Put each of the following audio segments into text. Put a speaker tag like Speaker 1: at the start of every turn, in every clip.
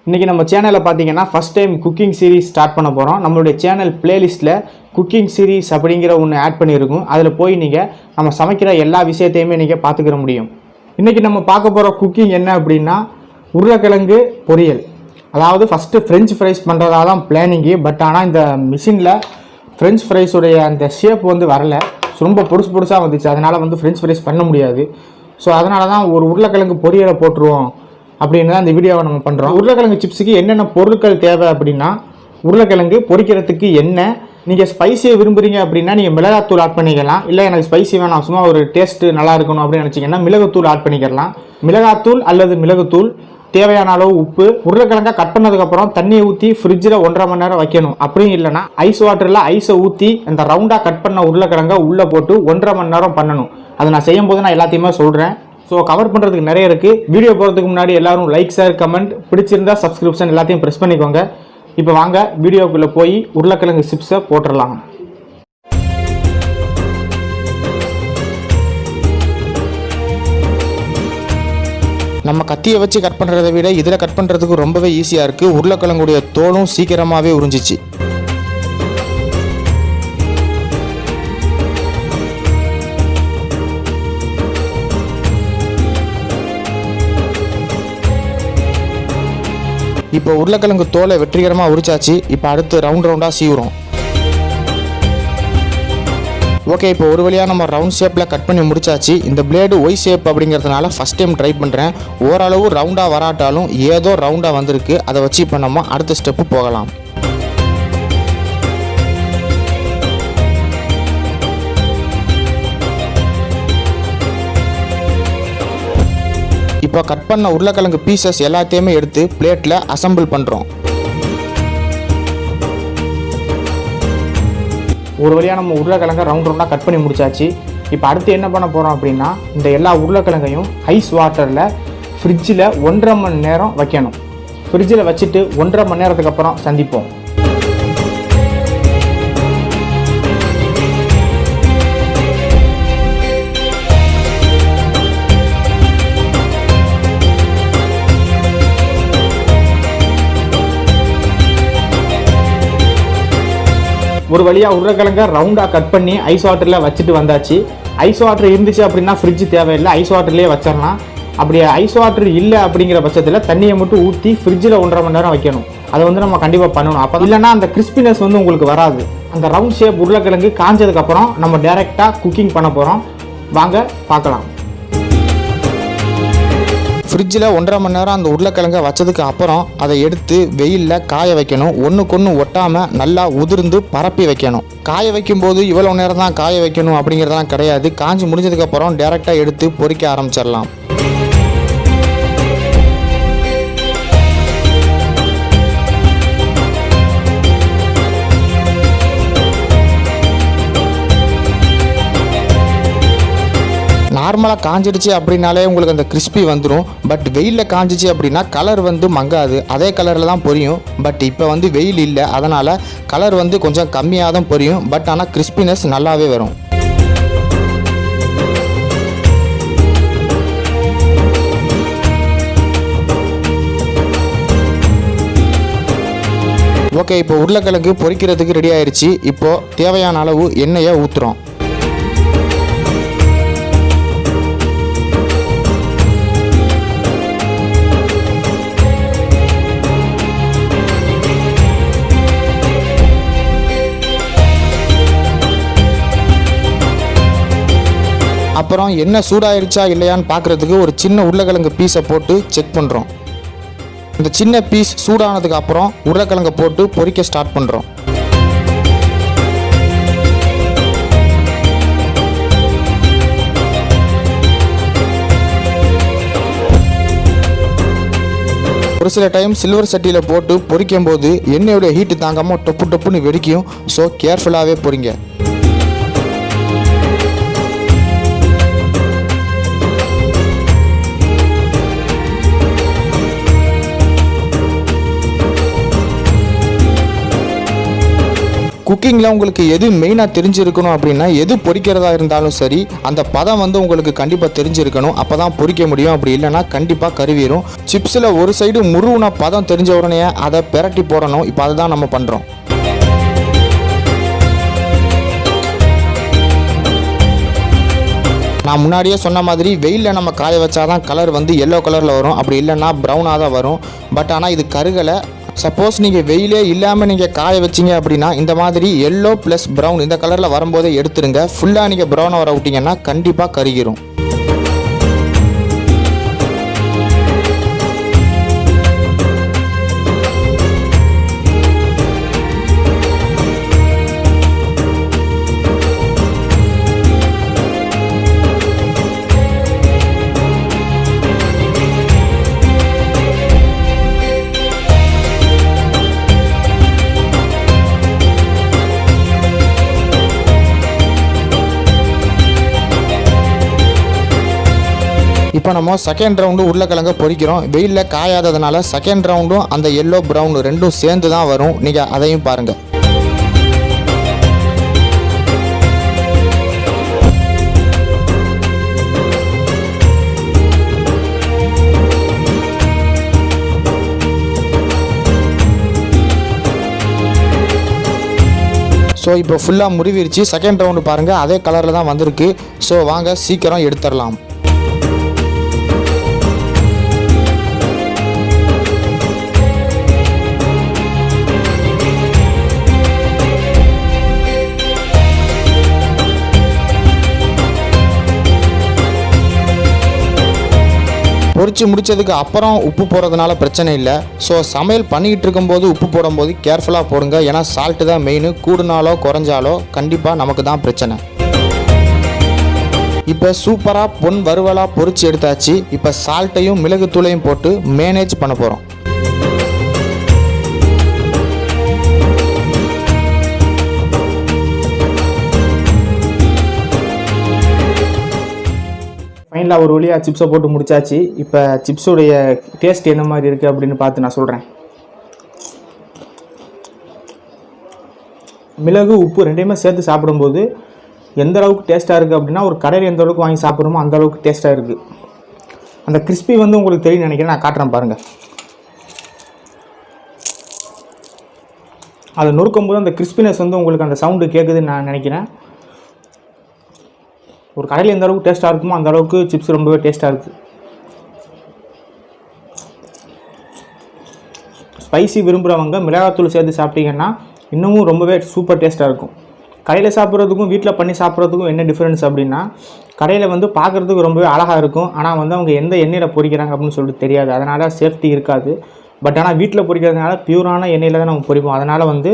Speaker 1: இன்றைக்கி நம்ம சேனலில் பார்த்தீங்கன்னா first time cooking series start பண்ண போகிறோம். நம்மளுடைய சேனல் பிளேலிஸ்ட்டில் குக்கிங் சீரீஸ் அப்படிங்கிற ஒன்று ஆட் பண்ணியிருக்கும். அதில் போய் நீங்கள் நம்ம சமைக்கிற எல்லா விஷயத்தையுமே நீங்கள் பார்த்துக்கிற முடியும். இன்றைக்கி நம்ம பார்க்க போகிற குக்கிங் என்ன அப்படின்னா உருளைக்கிழங்கு பொரியல். அதாவது ஃபஸ்ட்டு ஃப்ரெஞ்ச் ஃப்ரைஸ் பண்ணுறதா தான் பிளானிங்கு. பட் ஆனால் இந்த மிஷினில் ஃப்ரெஞ்ச் ஃப்ரைஸுடைய அந்த ஷேப் வரலை, ரொம்ப பொடுசாக வந்துச்சு. அதனால் ஃப்ரெஞ்ச் ஃப்ரைஸ் பண்ண முடியாது. ஸோ அதனால தான் ஒரு உருளைக்கிழங்கு பொரியலை போட்டுருவோம் அப்படின்னு தான் இந்த வீடியோவை நம்ம பண்ணுறோம். உருளைக்கிழங்கு சிப்ஸுக்கு என்னென்ன பொருட்கள் தேவை அப்படின்னா, உருளைக்கிழங்கு பொரிக்கிறதுக்கு எண்ணெய். நீங்கள் ஸ்பைசியை விரும்புகிறீங்க அப்படின்னா நீங்கள் மிளகாத்தூள் ஆட் பண்ணிக்கலாம். இல்லை எனக்கு ஸ்பைசி வேணாம், சும்மா ஒரு டேஸ்ட்டு நல்லா இருக்கணும் அப்படின்னு நினச்சிங்கன்னா மிளகுத்தூள் ஆட் பண்ணிக்கலாம். மிளகாத்தூள் அல்லது மிளகுத்தூள், தேவையான அளவு உப்பு. உருளைக்கிழங்கை கட் பண்ணதுக்கப்புறம் தண்ணியை ஊற்றி ஃப்ரிட்ஜில் 1.5 மணி நேரம் வைக்கணும். அப்படியும் இல்லைனா ஐஸ் வாட்டரில் ஐஸை ஊற்றி அந்த ரவுண்டாக கட் பண்ண உருளைக்கிழங்கை உள்ளே போட்டு 1.5 மணி நேரம் பண்ணணும். அதை நான் செய்யும்போது நான் எல்லாத்தையுமே சொல்கிறேன். ஸோ கவர் பண்ணுறதுக்கு நிறைய இருக்குது. வீடியோ போகிறதுக்கு முன்னாடி எல்லோரும் லைக், ஷேர், கமெண்ட், பிடிச்சிருந்தா சப்ஸ்கிரிப்ஷன் எல்லாத்தையும் ப்ரெஸ் பண்ணிக்கோங்க. இப்போ வாங்க வீடியோக்குள்ளே போய் உருளைக்கிழங்கு சிப்ஸை போட்டுடலாம். நம்ம கத்தியை வச்சு கட் பண்ணுறதை விட இதில் கட் பண்ணுறதுக்கு ரொம்பவே ஈஸியாக இருக்குது. உருளைக்கிழங்குடைய தோலும் சீக்கிரமாகவே உறிஞ்சிச்சு. இப்போ உருளைக்கிழங்கு தோலை வெற்றிகரமாக உரிச்சாச்சு. இப்போ அடுத்து ரவுண்டாக சீவுறோம். ஓகே, இப்போ ஒரு வழியாக நம்ம ரவுண்ட் ஷேப்பில் கட் பண்ணி முடிச்சாச்சு. இந்த பிளேடு ஒய் ஷேப் அப்படிங்கிறதுனால ஃபஸ்ட் டைம் ட்ரை பண்ணுறேன். ஓரளவு ரவுண்டாக வராட்டாலும் ஏதோ ரவுண்டாக வந்திருக்கு. அதை வச்சு இப்போ நம்ம அடுத்த ஸ்டெப்பு போகலாம். இப்போ கட் பண்ண உருளைக்கிழங்கு பீசஸ் எல்லாத்தையுமே எடுத்து பிளேட்டில் அசம்பிள் பண்ணுறோம். ஒரு வழியாக நம்ம உருளைக்கிழங்கை ரவுண்டாக கட் பண்ணி முடிச்சாச்சு. இப்போ அடுத்து என்ன பண்ண போகிறோம் அப்படின்னா, இந்த எல்லா உருளைக்கிழங்கையும் ஐஸ் வாட்டரில் ஃப்ரிட்ஜில் 1.5 மணி நேரம் வைக்கணும். ஃப்ரிட்ஜில் வச்சுட்டு 1.5 மணி நேரத்துக்கு அப்புறம் சந்திப்போம். ஒரு வழியாக உருளைக்கிழங்கை ரவுண்டாக கட் பண்ணி ஐஸ் வாட்டரில் வச்சுட்டு வந்தாச்சு. ஐஸ் வாட்டர் இருந்துச்சு அப்படின்னா ஃப்ரிட்ஜ் தேவையில்லை, ஐஸ் வாட்டர்லேயே வச்சிடலாம். அப்படி ஐஸ் வாட்டர் இல்லை அப்படிங்கிற பட்சத்தில் தண்ணியை மட்டும் ஊற்றி ஃப்ரிட்ஜில் 1.5 மணி நேரம் வைக்கணும். அதை நம்ம கண்டிப்பாக பண்ணணும். அப்போ இல்லைன்னா அந்த கிறிஸ்பினஸ் உங்களுக்கு வராது. அந்த ரவுண்ட் ஷேப் உருளைக்கிழங்கு காஞ்சதுக்கப்புறம் நம்ம டேரெக்டாக குக்கிங் பண்ண போகிறோம். வாங்க பார்க்கலாம். ஃப்ரிட்ஜில் 1.5 மணி நேரம் அந்த உருளைக்கிழங்கை வச்சதுக்கு அப்புறம் அதை எடுத்து வெயிலில் காய வைக்கணும். ஒன்றுக்கொன்று ஒட்டாமல் நல்லா உதிர்ந்து பரப்பி வைக்கணும். காய வைக்கும்போது இவ்வளோ நேரம் தான் காய வைக்கணும் அப்படிங்கிறதெல்லாம் கிடையாது. காஞ்சி முடிஞ்சதுக்கப்புறம் டேரெக்டாக எடுத்து பொரிக்க ஆரம்பிச்சிடலாம். நார்மலாக காஞ்சிடுச்சு அப்படின்னாலே உங்களுக்கு அந்த கிறிஸ்பி வந்துடும். பட் வெயிலில் காஞ்சிச்சு அப்படின்னா கலர் மங்காது, அதே கலரில் தான் பொரியும். பட் இப்போ வெயில் இல்லை, அதனால் கலர் கொஞ்சம் கம்மியாக தான் பொரியும். பட் ஆனால் கிறிஸ்பினஸ் நல்லாவே வரும். ஓகே, இப்போ உருளைக்கிழங்கு பொரிக்கிறதுக்கு ரெடி ஆயிடுச்சு. இப்போது தேவையான அளவு எண்ணெயை ஊற்றுறோம். அப்புறம் எண்ணெய் சூடாயிருச்சா இல்லையான்னு பார்க்குறதுக்கு ஒரு சின்ன உருளைக்கிழங்கு பீஸை போட்டு செக் பண்ணுறோம். இந்த சின்ன பீஸ் சூடானதுக்கு அப்புறம் உருளைக்கிழங்கை போட்டு பொரிக்க ஸ்டார்ட் பண்ணுறோம். ஒரு சில டைம் சில்வர் சட்டியில் போட்டு பொரிக்கும் போது எண்ணெயோடைய ஹீட்டு தாங்காமல் டொப்பு டொப்புன்னு வெடிக்கும். ஸோ கேர்ஃபுல்லாகவே பொரிங்க. குக்கிங்கில் உங்களுக்கு எது மெயினாக தெரிஞ்சிருக்கணும் அப்படின்னா, எது பொரிக்கிறதா இருந்தாலும் சரி அந்த பதம் வந்து உங்களுக்கு கண்டிப்பாக தெரிஞ்சிருக்கணும். அப்போ தான் பொரிக்க முடியும். அப்படி இல்லைன்னா கண்டிப்பாக கருவிடும். சிப்ஸில் ஒரு சைடு முருகுன பதம் தெரிஞ்ச உடனே அதை பெரட்டி போடணும். இப்போ அதை தான் நம்ம பண்ணுறோம். நான் முன்னாடியே சொன்ன மாதிரி வெயிலில் நம்ம காய வச்சாதான் கலர் வந்து எல்லோ கலரில் வரும். அப்படி இல்லைன்னா ப்ரௌனாக தான் வரும். பட் ஆனால் இது கருகலை. சப்போஸ் நீங்கள் வெயிலே இல்லாமல் நீங்கள் காய வச்சிங்க அப்படின்னா இந்த மாதிரி எல்லோ ப்ளஸ் ப்ரௌன் இந்த கலரில் வரும்போதே எடுத்துருங்க. ஃபுல்லாக நீங்கள் ப்ரௌனை வர விட்டிங்கன்னா கண்டிப்பாக கருகிரும். இப்போ நம்ம செகண்ட் ரவுண்டு உருளைக்கிழங்க பொரிக்கிறோம். வெயிலில் காயாததுனால செகண்ட் ரவுண்டும் அந்த எல்லோ ப்ரௌன் ரெண்டும் சேர்ந்து தான் வரும். நீங்கள் அதையும் பாருங்கள். ஸோ இப்போ ஃபுல்லாக முறிவிருச்சு. செகண்ட் ரவுண்டு பாருங்கள், அதே கலரில் தான் வந்திருக்கு. ஸோ வாங்க சீக்கிரம் எடுத்துடலாம். பொரிச்சு முடித்ததுக்கு அப்புறம் உப்பு போடுறதுனால பிரச்சனை இல்லை. ஸோ சமையல் பண்ணிக்கிட்டு இருக்கும்போது உப்பு போடும்போது கேர்ஃபுல்லாக போடுங்க. ஏன்னா சால்ட்டு தான் மெயின். கூடுனாலோ குறைஞ்சாலோ கண்டிப்பாக நமக்கு தான் பிரச்சனை. இப்போ சூப்பராக பொன் வறுவலாக பொரிச்சு எடுத்தாச்சு. இப்போ சால்ட்டையும் மிளகுத்தூளையும் போட்டு மேனேஜ் பண்ண போகிறோம். ஃபைனலாக ஒரு வழியாக சிப்ஸை போட்டு முடிச்சாச்சு. இப்போ சிப்ஸுடைய டேஸ்ட் என்ன மாதிரி இருக்குது அப்படின்னு பார்த்து நான் சொல்கிறேன். மிளகு உப்பு ரெண்டையுமே சேர்த்து சாப்பிடும்போது எந்த அளவுக்கு டேஸ்ட்டாக இருக்குது அப்படின்னா, ஒரு கடையில் எந்த அளவுக்கு வாங்கி சாப்பிட்றோமோ அந்த அளவுக்கு டேஸ்ட்டாக இருக்குது. அந்த கிறிஸ்பி வந்து உங்களுக்கு தெரியும் நினைக்கிறேன். நான் காட்டுறேன் பாருங்கள். அதை நொறுக்கும்போது அந்த கிறிஸ்பினஸ் வந்து உங்களுக்கு அந்த சவுண்டு கேட்குதுன்னு நான் நினைக்கிறேன். ஒரு கடையில் எந்த அளவுக்கு டேஸ்ட்டாக இருக்குமோ அந்த அளவுக்கு சிப்ஸ் ரொம்பவே டேஸ்ட்டாக இருக்குது. ஸ்பைசி விரும்புகிறவங்க மிளகாத்தூள் சேர்த்து சாப்பிட்டீங்கன்னா இன்னமும் ரொம்பவே சூப்பர் டேஸ்ட்டாக இருக்கும். கடையில் சாப்பிட்றதுக்கும் வீட்டில் பண்ணி சாப்பிட்றதுக்கும் என்ன டிஃப்ரென்ஸ் அப்படின்னா, கடையில் வந்து பார்க்குறதுக்கு ரொம்பவே அழகாக இருக்கும். ஆனால் வந்து அவங்க எந்த எண்ணெயில் பொரிக்கிறாங்க அப்படின்னு சொல்லிட்டு தெரியாது. அதனால் சேஃப்டி இருக்காது. பட் ஆனால் வீட்டில் பொரிக்கிறதுனால பியூரான எண்ணெயில் தான் நம்ம பொரிப்போம். அதனால் வந்து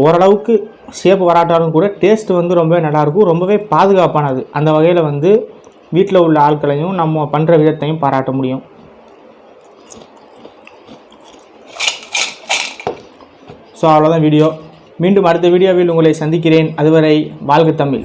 Speaker 1: ஓரளவுக்கு ஷேப் வராட்டாலும் கூட டேஸ்ட் வந்து ரொம்பவே நல்லாயிருக்கும். ரொம்பவே பாதுகாப்பானது. அந்த வகையில் வந்து வீட்டில் உள்ள ஆட்களையும் நம்ம பண்ணுற விதத்தையும் பாராட்ட முடியும். ஸோ அவ்வளோதான் வீடியோ. மீண்டும் அடுத்த வீடியோவில் உங்களை சந்திக்கிறேன். அதுவரை வாழ்க தமிழ்.